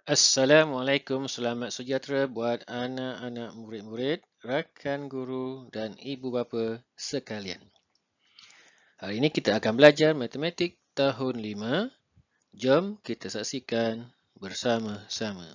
Assalamualaikum, selamat sejahtera buat anak-anak murid-murid, rakan guru dan ibu bapa sekalian. Hari ini kita akan belajar matematik tahun 5. Jom kita saksikan bersama-sama.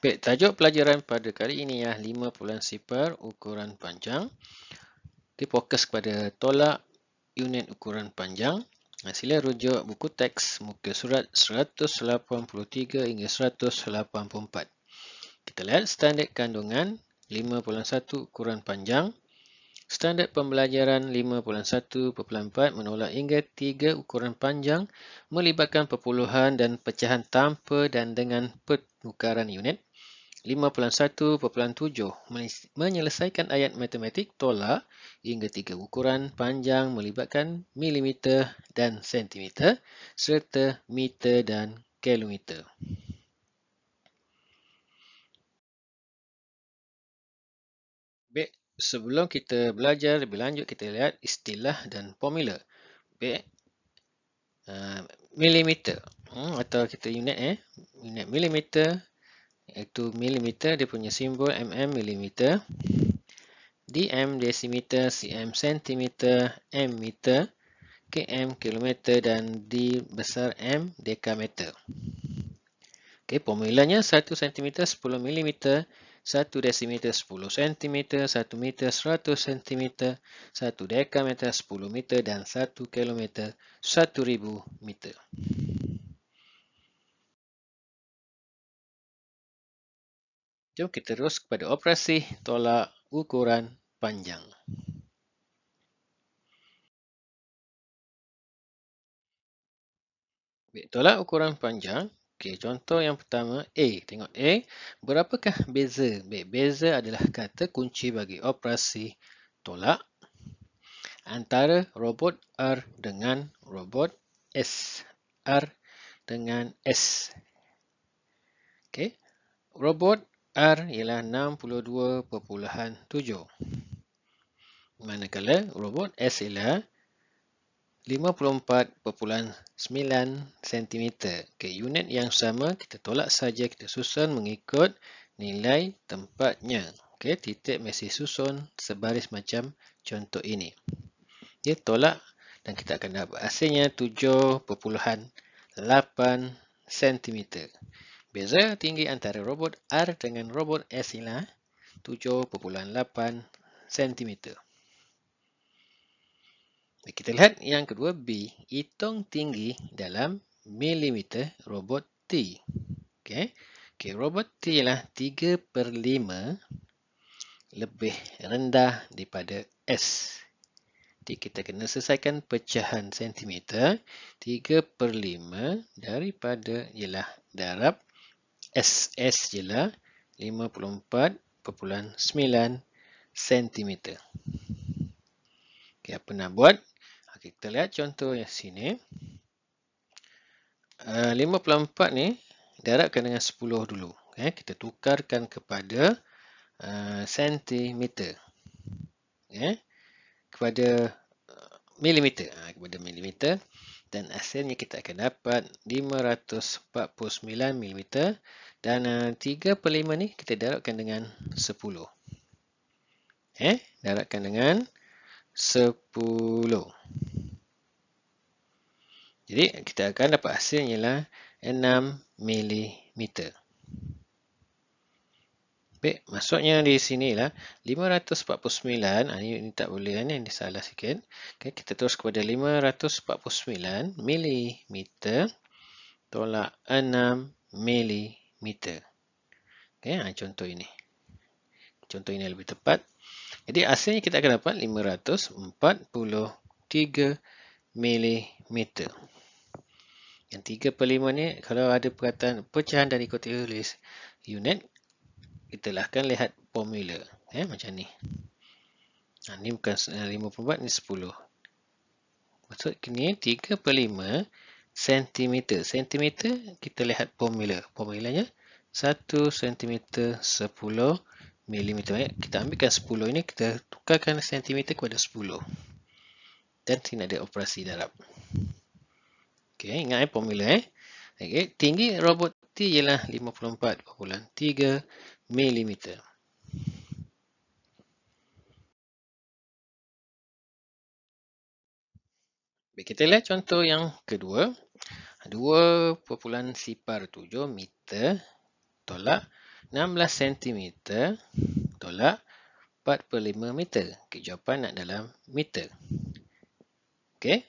Baik, tajuk pelajaran pada kali ini ialah 5.0 ukuran panjang. Kita fokus kepada tolak unit ukuran panjang. Sila rujuk buku teks muka surat 183 hingga 184. Kita lihat standard kandungan 5.1 ukuran panjang. Standard pembelajaran 5.1.4 menolak hingga 3 ukuran panjang melibatkan perpuluhan dan pecahan tanpa dan dengan pertukaran unit. 5.1.7 menyelesaikan ayat matematik tolak hingga 3 ukuran panjang melibatkan milimeter dan sentimeter serta meter dan kilometer. Baik, sebelum kita belajar lebih lanjut, kita lihat istilah dan formula. Baik, milimeter atau kita unit unit milimeter, iaitu milimeter dia punya simbol mm milimeter, dm desimeter, cm sentimeter, m meter, km kilometer dan d besar m dekameter. Okey, formulanya 1 cm 10 mm, 1 desimeter 10 cm, 1 meter 100 cm, 1 dekameter 10 meter dan 1 kilometer 1000 meter. Jom kita terus kepada operasi tolak ukuran panjang. Baik, tolak ukuran panjang. Okey, contoh yang pertama A. Tengok A. Berapakah beza? Baik, beza adalah kata kunci bagi operasi tolak antara robot R dengan robot S. R dengan S. Okey. Robot R ialah 62.7. Manakala robot S ialah 54.9 cm. Okay, unit yang sama kita tolak saja, kita susun mengikut nilai tempatnya. Okay, titik mesti susun sebaris macam contoh ini. Dia tolak dan kita akan dapat hasilnya 7.8 cm. Beza tinggi antara robot R dengan robot S ialah 7.8 cm. Kita lihat yang kedua B. Hitung tinggi dalam milimeter robot T. Okay. Robot T ialah 3/5 lebih rendah daripada S. Jadi kita kena selesaikan pecahan sentimeter. 3/5 daripada ialah darab SS ialah 54.9 cm. Okay, apa nak buat? Kita lihat contoh yang sini. 54 ni darabkan dengan 10 dulu. Kita tukarkan kepada sentimeter. Kepada milimeter. Kepada milimeter. Dan hasilnya kita akan dapat 549 mm. Dan 3/5 ni kita darabkan dengan 10. Darabkan dengan 10. Jadi kita akan dapat hasilnya ialah 6 mm. Baik, maksudnya di sini lah 549. Ini tak boleh, ini salah sikit. Okay, kita terus kepada 549 mm tolak 6 mm. Okay, contoh ini. Contoh ini lebih tepat. Jadi hasilnya kita akan dapat 543 mm. Yang 3/5 ni kalau ada perkataan pecahan dan ikuti tulis unit, kita akan lihat formula. Macam ni. Ni bukan 54, ni 10. Maksud ni 3/5 sentimeter. Sentimeter, kita lihat formula. Formulanya 1 sentimeter 10 milimeter. Kita ambilkan 10 ini, kita tukarkan sentimeter kepada 10. Dan sini ada operasi darab. Okey, ingat formula Okey, tinggi robot T ialah 54.3 milimeter. Baik, kita lihat contoh yang kedua. 2.07 meter tolak 16 cm tolak 4/5 meter. Okay, jawapan nak dalam meter. Okey,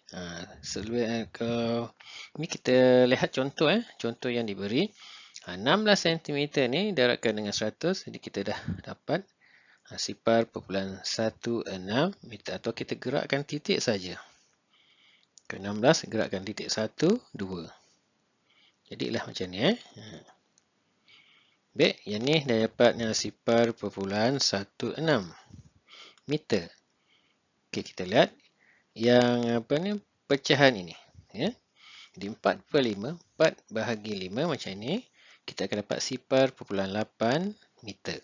ni kita lihat contoh contoh yang diberi. 16 cm ni darabkan dengan 100, jadi kita dah dapat 0.16 meter, atau kita gerakkan titik saja. Ke 16 gerakkan titik 1, 2. Jadilah macam ni Baik, yang ni dah dapat 0.16 meter. Okey, kita lihat yang pecahan ini Di 4/5, 4 bahagi 5 macam ni, kita akan dapat 0.8 meter.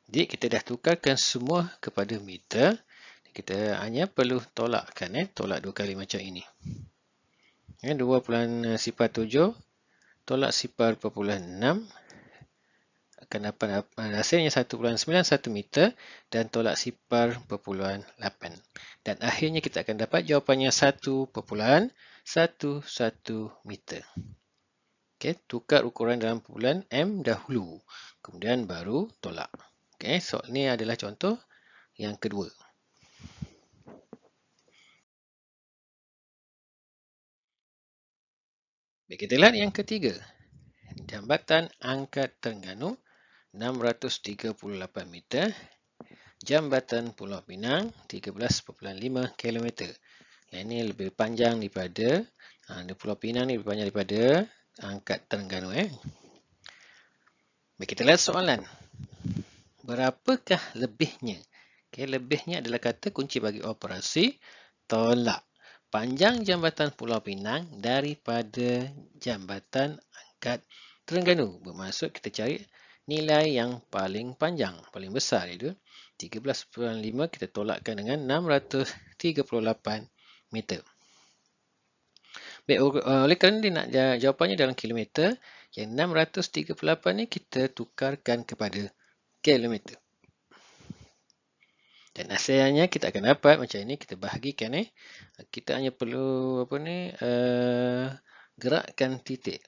Jadi kita dah tukarkan semua kepada meter. Kita hanya perlu tolakkan tolak dua kali macam ini. 2.07 tolak 0.6 akan dapat hasilnya 1.91 meter dan tolak 0.8. Dan akhirnya kita akan dapat jawapannya 1.11 meter. Okey, tukar ukuran dalam bulan M dahulu, kemudian baru tolak. Okey, so ini adalah contoh yang kedua. Baik, kita lihat yang ketiga. Jambatan Angkat Terengganu 638 meter. Jambatan Pulau Pinang 13.5 km. Yang ini lebih panjang daripada Pulau Pinang ni lebih panjang daripada Angkat Terengganu Baik, kita lihat soalan. Berapakah lebihnya? Okay, lebihnya adalah kata kunci bagi operasi tolak panjang jambatan Pulau Pinang daripada jambatan Angkat Terengganu. Bermaksud kita cari nilai yang paling panjang, paling besar, iaitu 13.5 kita tolakkan dengan 638 meter. Baik, oleh kerana dia nak jawapannya dalam kilometer, yang 638 ni kita tukarkan kepada kilometer. Dan hasilnya kita akan dapat macam ini, kita bahagikan kita hanya perlu gerakkan titik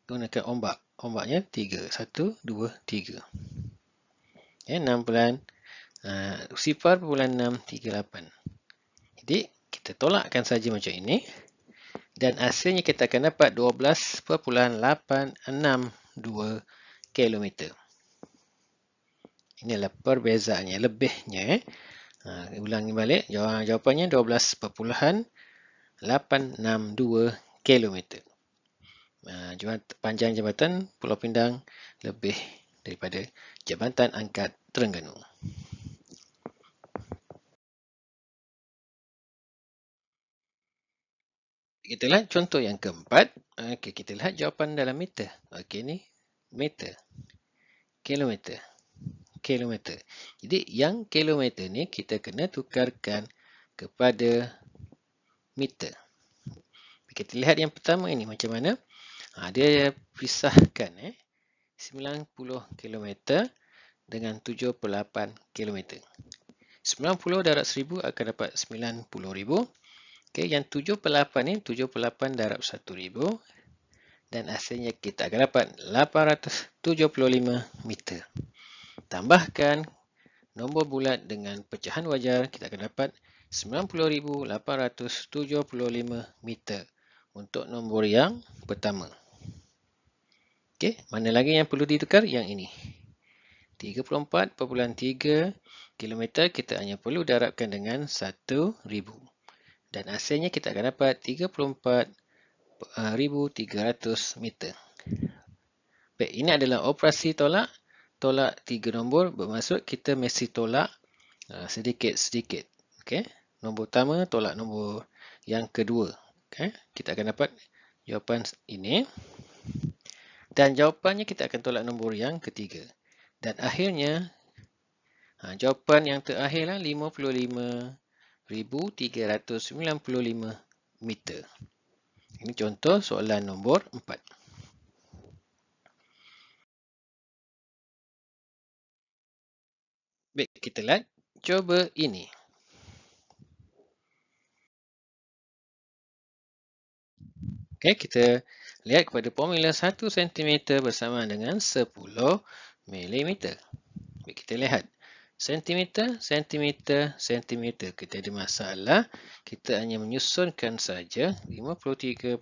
gunakan ombak. Ombaknya 3, 1, 2, 3. 0.638. Jadi kita tolakkan saja macam ini dan hasilnya kita akan dapat 12.862 km. Inilah perbezaannya, lebihnya. Ulangi balik, jawapannya 12.862 km. Panjang jambatan Pulau Pinang lebih daripada Jambatan Angkat Terengganu. Kita lihat contoh yang keempat. Okey, kita lihat jawapan dalam meter. Okey, ni meter, kilometer, kilometer. Jadi yang kilometer ni kita kena tukarkan kepada meter. Kita lihat yang pertama ini macam mana. Dia pisahkan 90 km dengan 78 km. 90 darab 1000 akan dapat 90,000. Okey, yang 78 ni 78 darab 1000 dan hasilnya kita akan dapat 875 meter. Tambahkan nombor bulat dengan pecahan wajar, kita akan dapat 90,875 meter untuk nombor yang pertama. Okey, mana lagi yang perlu ditukar? Yang ini. 34.3 km kita hanya perlu darabkan dengan 1000 dan hasilnya kita akan dapat 34,300 meter. Baik, ini adalah operasi tolak. Tolak 3 nombor bermaksud kita mesti tolak sedikit-sedikit. Okey, nombor pertama tolak nombor yang kedua. Kita akan dapat jawapan ini. Dan jawapannya kita akan tolak nombor yang ketiga. Dan akhirnya, jawapan yang terakhirlah 55,395 meter. Ini contoh soalan nombor 4. Baik, kita lihat. Cuba ini. Okey, kita lihat kepada formula 1 cm bersama dengan 10 mm. Baik, kita lihat. Sentimeter, sentimeter, sentimeter. Kita ada masalah. Kita hanya menyusunkan saja 53.1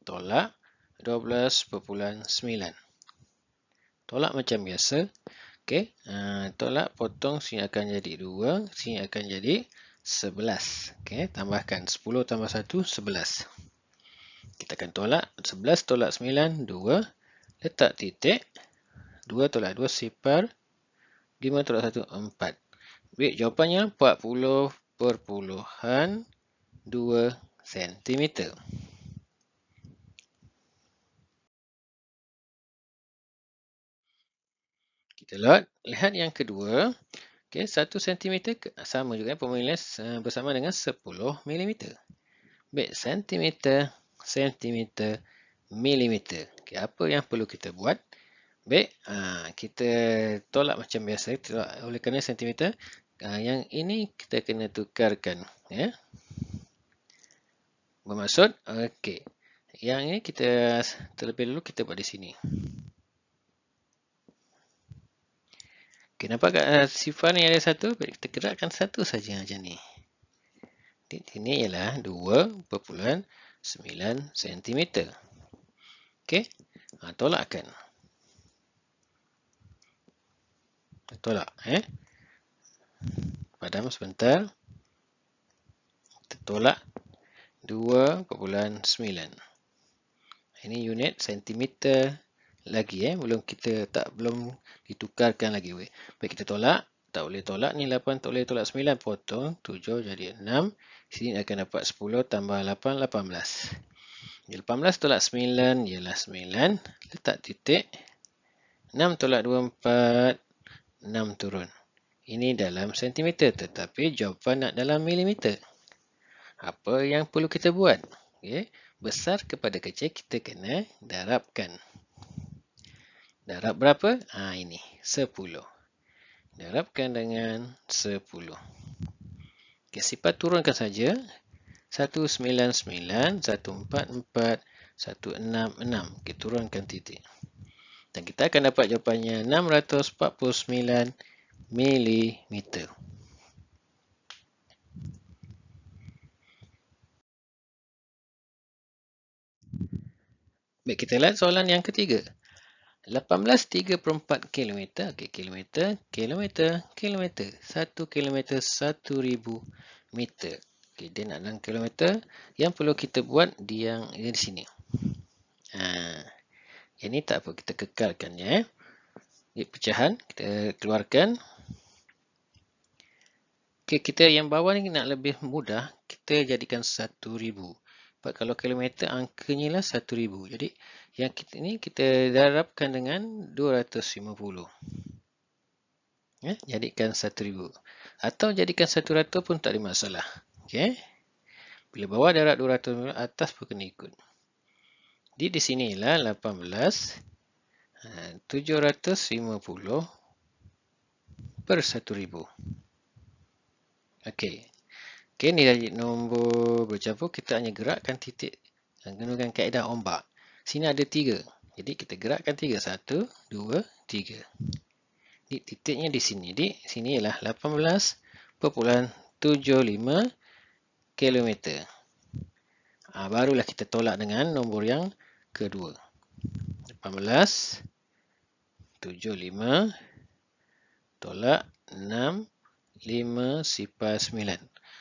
tolak 12.9. Tolak macam biasa. Okey, tolak potong sini akan jadi 2, sini akan jadi 11. Okey, tambahkan 10 tambah 1, 11. Kita akan tolak 11 tolak 9, 2. Letak titik. 2 tolak 2, 0. 5 tolak 1, 4. Baik, jawapannya 40.2 cm. Kita lihat yang kedua. Okey, 1 cm sama juga formula bersama dengan 10 mm. Baik, sentimeter, sentimeter, milimeter. Okey, apa yang perlu kita buat? Baik, kita tolak macam biasa. Oleh kerana sentimeter, yang ini kita kena tukarkan. Ya. Bermaksud, okey. Yang ini kita terlebih dulu kita buat di sini. Okey, nampak sifar ni ada satu? Baik, kita gerakkan satu saja macam ni. Ini ialah 2.9 cm. Okey, tolakkan. Tolak. Padam sebentar. Kita tolak 2.9. Ini unit sentimeter lagi. Belum ditukarkan lagi. Baik, kita tolak. Tak boleh tolak ni 8, tak boleh tolak 9. Potong 7 jadi 6. Sini akan dapat 10 tambah 8, 18. 18 tolak 9 ialah 9. Letak titik. 6 tolak 2, 4. 6 turun. Ini dalam sentimeter, tetapi jawapan nak dalam milimeter. Apa yang perlu kita buat? Okay. Besar kepada kecil kita kena darabkan. Darab berapa? Ini 10. Darabkan dengan 10. Okay, sifar turunkan saja. 199, 144, 166. Okay, turunkan titik. Dan kita akan dapat jawapannya 649 mm. Baik, kita lihat soalan yang ketiga. 18.34 km. Okey, kilometer, kilometer, kilometer. 1 kilometer 1,000 meter. Okey, dia nak dalam kilometer. Yang perlu kita buat dia yang di sini. Yang ni tak apa, kita kekalkan ya. Pecahan kita keluarkan. Okey, kita yang bawah ni nak lebih mudah, kita jadikan 1,000. Sebab kalau kilometer angkanya lah 1,000. Jadi yang kita ni kita darabkan dengan 250. Ya, jadikan 1,000. Atau jadikan 100 pun tak ada masalah. Okey. Bila bawah darab 200, atas pun kena ikut. Di sinilah 18 750 per 1,000. Okey. Okey, ni dari nombor bercampur, kita hanya gerakkan titik gunakan kaedah ombak. Sini ada 3. Jadi kita gerakkan 3. 1, 2, 3. Titiknya di sini. Di sini ialah 18.75 km. Barulah kita tolak dengan nombor yang kedua. 18.75 tolak 6, 5, 9.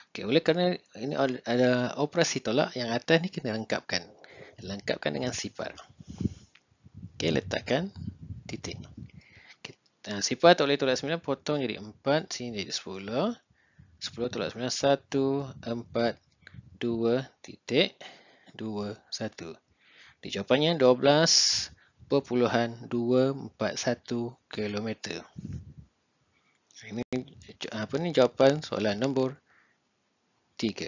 Okay, oleh kerana ini ada operasi tolak, yang atas ni kena lengkapkan. Lengkapkan dengan sifar. Okay, letakkan titik. Sifar tak boleh tolak 9, potong jadi 4, sini jadi 10. 10 tolak 9, 1, 4, 2.21. Di jawapannya 12.241 kilometer. Ini jawapan soalan nombor 3.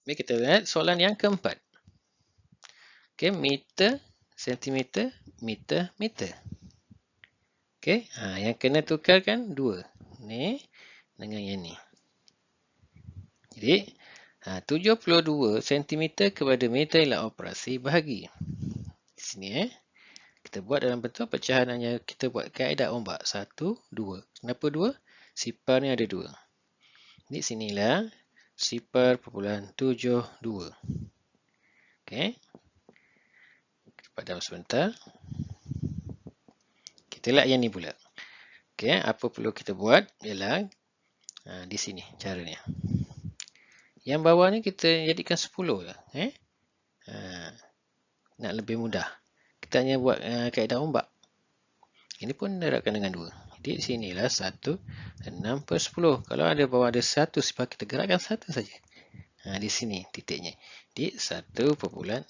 Baik, kita lihat soalan yang keempat. Okey, meter, sentimeter, meter, meter. Okey, yang kena tukarkan 2. Ni dengan yang ni. Jadi, 72 cm kepada meter ialah operasi bahagi. Di sini kita buat dalam bentuk pecahan, hanya kita buat kaedah ombak. 1, 2. Kenapa 2? Sifar ni ada 2. Di sinilah 0.72. Okey. Kita padam sebentar. Kita lihat yang ni pula. Okey, apa perlu kita buat ialah di sini caranya. Yang bawah ni kita jadikan 10 lah. Nak lebih mudah. Kita hanya buat kaedah ombak. Ini pun darabkan dengan 2. Jadi sinilah 1/6/10. Kalau ada bawah ada 1 sifar, kita gerakkan 1 saja. Di sini titiknya. Di 1.6.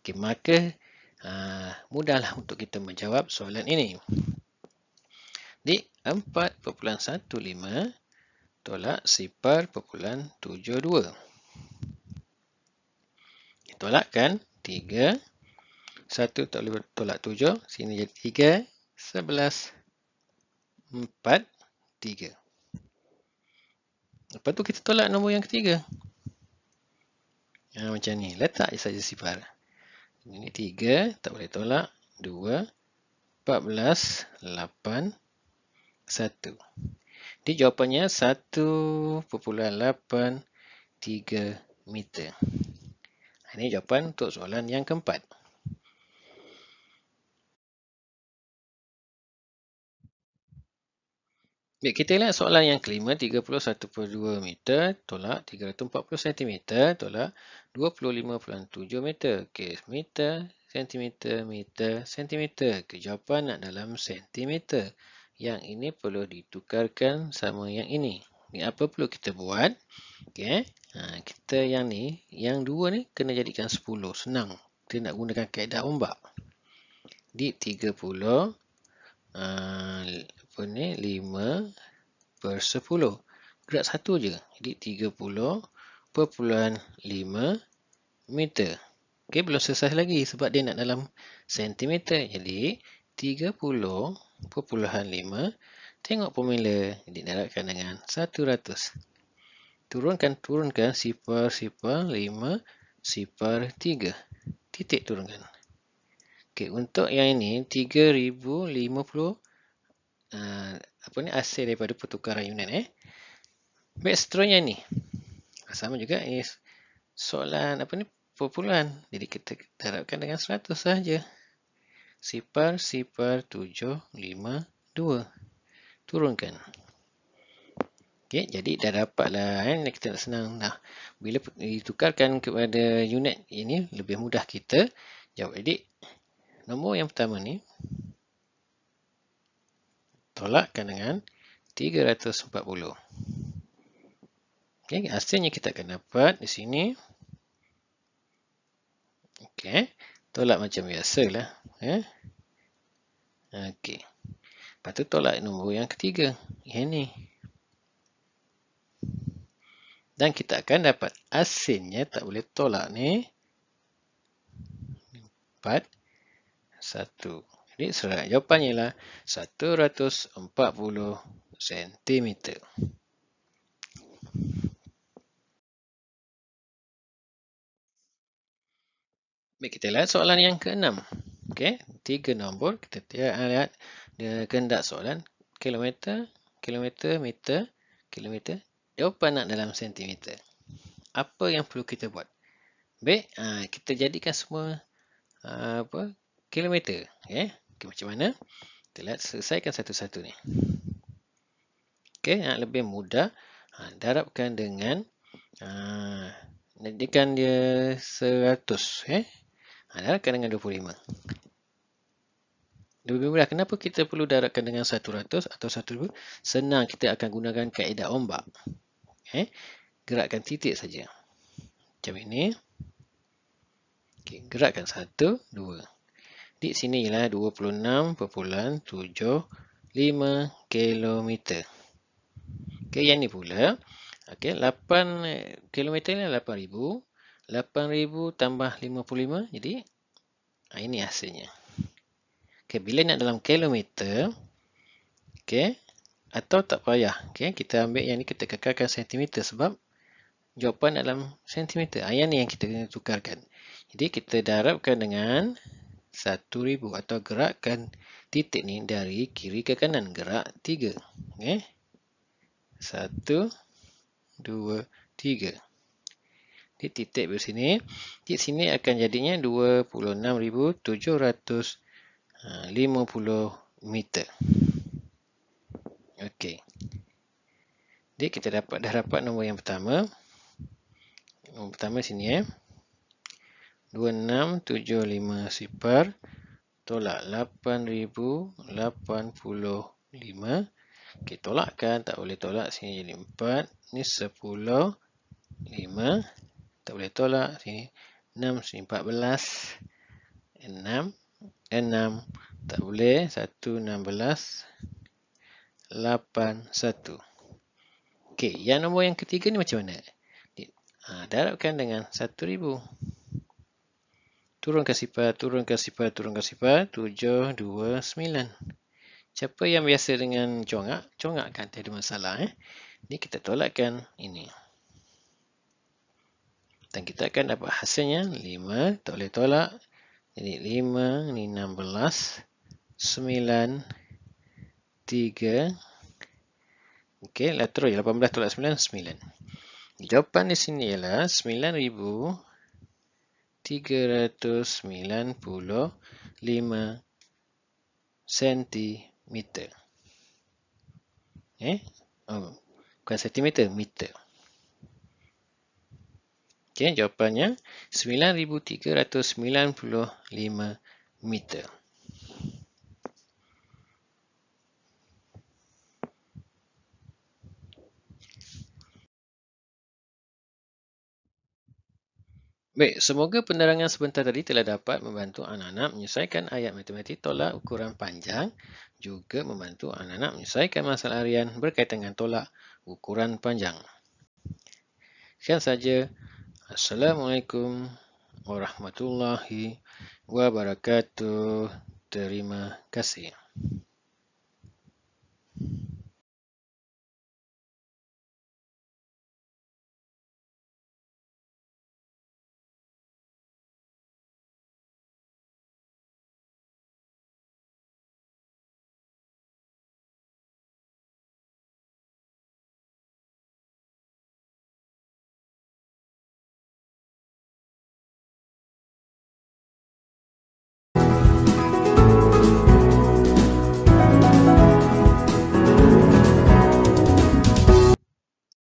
Okey, maka mudahlah untuk kita menjawab soalan ini. Di 4.15 tolak 0.72. Tolakkan 3. 1 tolak 7. Sini jadi 3. 11. 4. 3. Lepas tu kita tolak nombor yang ketiga. Macam ni. Letak saja sifar. Ini 3. Tak boleh tolak. 2. 14. 8. 1. Di jawapannya 1.83 meter. Ini jawapan untuk soalan yang keempat. Baik, kita lihat soalan yang kelima. 31.2 meter tolak 340 cm tolak 25.7 meter. Okey, meter, sentimeter, meter, sentimeter. Jawapan nak dalam sentimeter. Yang ini perlu ditukarkan sama yang ini. Ini apa perlu kita buat? Okey. Kita yang ni, yang 2 ni kena jadikan 10. Senang. Kita nak gunakan kaedah ombak. Di 30 5/10. Gerak 1 je. Jadi 30.5 meter. Okey, belum selesai lagi sebab dia nak dalam sentimeter. Jadi 30.5. Tengok formula. Jadi darabkan dengan 100. Turunkan 0.0503. Titik turunkan. Okey, untuk yang ini 3050 hasil daripada pertukaran unit. Baik, seterusnya ni. Sama juga ini soalan perpuluhan. Jadi kita darabkan dengan 100 saja. 0.0752. Turunkan. Okey, jadi dah dapatlah kita nak senang. Bila ditukarkan kepada unit ini lebih mudah kita jawab. Jadi nombor yang pertama ni tolakkan dengan 340. Okey, hasilnya kita akan dapat di sini. Okey, tolak macam biasalah. Okey. Lepas tu tolak nombor yang ketiga. Yang ni. Dan kita akan dapat hasilnya, tak boleh tolak ni. 4, 1. Jadi jawapannya ialah 140 cm. Baik, kita lihat soalan yang ke-6. Okey, 3 nombor. Kita lihat kehendak soalan. Kilometer, kilometer, meter, kilometer. Jawapan nak dalam sentimeter. Apa yang perlu kita buat? Baik, kita jadikan semua kilometer. Okey, macam mana? Kita lihat, selesaikan satu-satu ni. Okey, nak lebih mudah, darabkan dengan jadikan dia 100. Darabkan dengan 25. Lebih mudah. Kenapa kita perlu darabkan dengan 100 atau 1,000? Senang, kita akan gunakan kaedah ombak. Gerakkan titik saja. Macam ini. Okay, gerakkan 1, 2. Di sini ialah 26.75 kilometer. Okay, yang ni pula. Okay, 8 kilometer ni 8,000. 8,000 tambah 55. Jadi, ini hasilnya. Okay, bila nak dalam kilometer, okay, atau tak payah. Okay, kita ambil yang ni, kita kekalkan sentimeter sebab jawapan dalam sentimeter. Yang ni yang kita kena tukarkan. Jadi, kita darabkan dengan 1,000 atau gerakkan titik ni dari kiri ke kanan. Gerak 3. Okay. 1, 2, 3. Di titik di sini. Di sini akan jadinya 26,750 meter. Okey. Jadi kita dah dapat nombor yang pertama. Nombor pertama sini 26750 tolak 8,085. Okey, tolakkan, tak boleh tolak, sini jadi 4. Ni 10, 5. Tak boleh tolak, sini 6, sini 14. 6, 6. Tak boleh, 1, 16. 8, 1. Okey, yang nombor yang ketiga ni macam mana? Darabkan dengan 1,000. Turunkan sifar, turunkan sifar, turunkan sifar. 7, 2, 9. Siapa yang biasa dengan congak? Congakkan, tak ada masalah. Ni kita tolakkan ini. Dan kita akan dapat hasilnya 5. Tak boleh tolak. Jadi 5, ni 16. 9, 3. Okey, terus 18 tolak 9, 9. Jawapan di sini ialah 9,395 sentimeter. Bukan sentimeter, meter. Okey, jawapannya 9,395 meter. Baik, semoga penerangan sebentar tadi telah dapat membantu anak-anak menyelesaikan ayat matematik tolak ukuran panjang, juga membantu anak-anak menyelesaikan masalah harian berkaitan dengan tolak ukuran panjang. Sekian saja. Assalamualaikum warahmatullahi wabarakatuh. Terima kasih.